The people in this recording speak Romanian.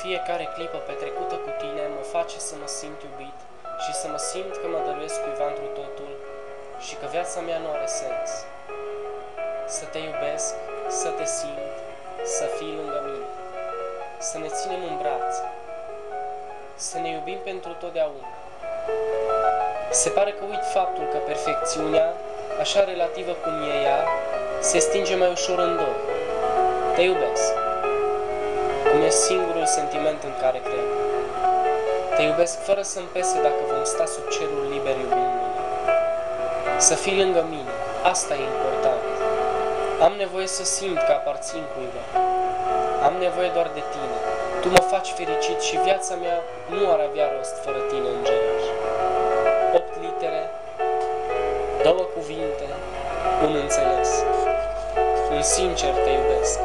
Fiecare clipă petrecută cu tine mă face să mă simt iubit și să mă simt că mă dăruiesc cuiva întru totul și că viața mea nu are sens. Să te iubesc, să te simt, să fii lângă mine, să ne ținem în brațe, să ne iubim pentru totdeauna. Se pare că uit faptul că perfecțiunea, așa relativă cum e ea, se stinge mai ușor în dor. Te iubesc, cum e singurul sentiment în care cred. Te iubesc fără să-mi pese dacă vom sta sub cerul liber iubindu-ne. Să fii lângă mine, asta e important. Am nevoie să simt că aparțin cuiva. Am nevoie doar de tine. Tu mă faci fericit și viața mea nu ar avea rost fără tine, îngeraș. 8 litere, 2 cuvinte, un înțeles. Un sincer te iubesc.